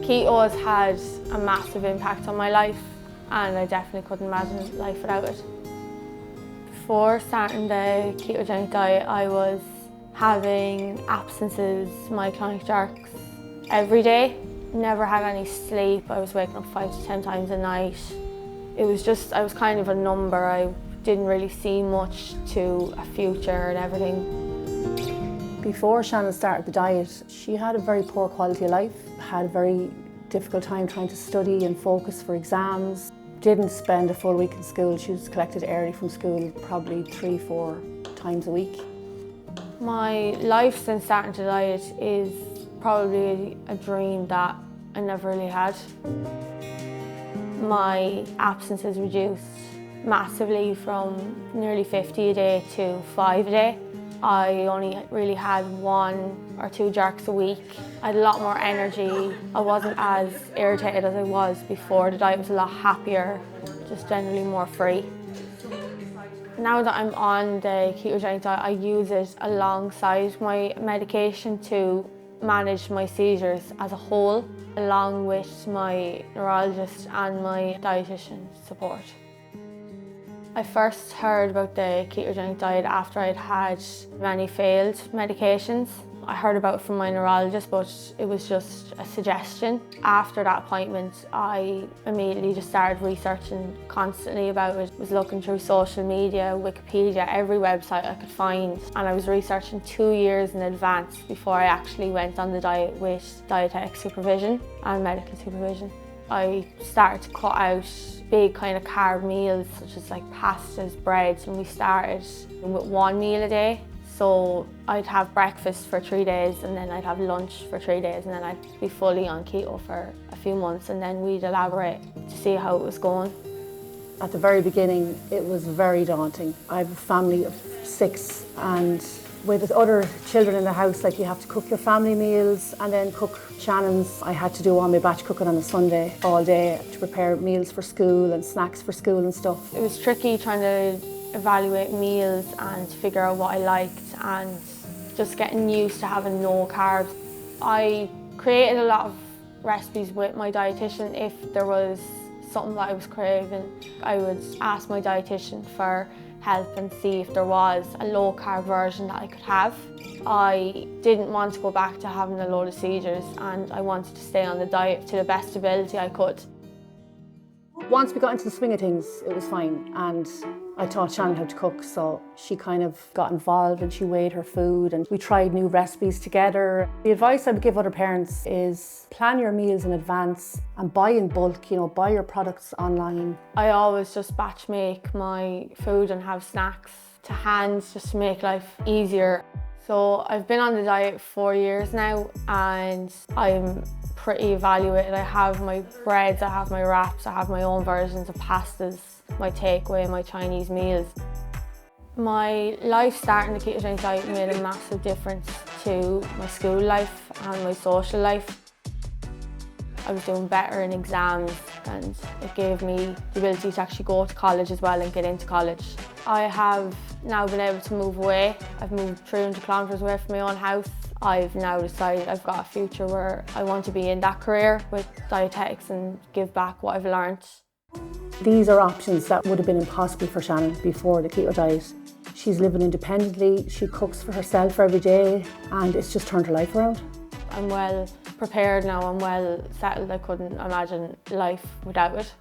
Keto has had a massive impact on my life, and I definitely couldn't imagine life without it. Before starting the ketogenic diet, I was having absences, myoclonic jerks every day. Never had any sleep. I was waking up 5 to 10 times a night. I was kind of a number. I didn't really see much to a future and everything. Before Shannon started the diet, she had a very poor quality of life, had a very difficult time trying to study and focus for exams. Didn't spend a full week in school. She was collected early from school probably 3-4 times a week. My life since starting to diet is probably a dream that I never really had. My absences reduced massively from nearly 50 a day to 5 a day. I only really had 1 or 2 jerks a week. I had a lot more energy. I wasn't as irritated as I was before. The diet was a lot happier, just generally more free. Now that I'm on the ketogenic diet, I use it alongside my medication to manage my seizures as a whole, along with my neurologist and my dietitian support. I first heard about the ketogenic diet after I'd had many failed medications. I heard about it from my neurologist, but it was just a suggestion. After that appointment, I immediately just started researching constantly about it. I was looking through social media, Wikipedia, every website I could find. And I was researching 2 years in advance before I actually went on the diet with dietetic supervision and medical supervision. I started to cut out big kind of carb meals such as like pastas, breads, and we started with 1 meal a day. So I'd have breakfast for 3 days and then I'd have lunch for 3 days and then I'd be fully on keto for a few months and then we'd elaborate to see how it was going. At the very beginning, it was very daunting. I have a family of 6 and with other children in the house, like you have to cook your family meals and then cook Shannon's. I had to do all my batch cooking on a Sunday all day to prepare meals for school and snacks for school and stuff. It was tricky trying to evaluate meals and figure out what I liked and just getting used to having no carbs. I created a lot of recipes with my dietitian. If there was something that I was craving, I would ask my dietitian for help and see if there was a low carb version that I could have. I didn't want to go back to having a load of seizures and I wanted to stay on the diet to the best ability I could. Once we got into the swing of things, it was fine, and I taught Shannon how to cook, so she kind of got involved and she weighed her food and we tried new recipes together. The advice I would give other parents is plan your meals in advance and buy in bulk, buy your products online. I always just batch make my food and have snacks to hand just to make life easier. So I've been on the diet 4 years now and I'm pretty evaluated. I have my breads, I have my wraps, I have my own versions of pastas, my takeaway, my Chinese meals. My life starting the ketogenic diet made a massive difference to my school life and my social life. I was doing better in exams and it gave me the ability to actually go to college as well and get into college. I have now been able to move away. I've moved 300 kilometres away from my own house. I've now decided I've got a future where I want to be in that career with dietetics and give back what I've learned. These are options that would have been impossible for Shannon before the keto diet. She's living independently, she cooks for herself every day, and it's just turned her life around. I'm well prepared now, I'm well settled. I couldn't imagine life without it.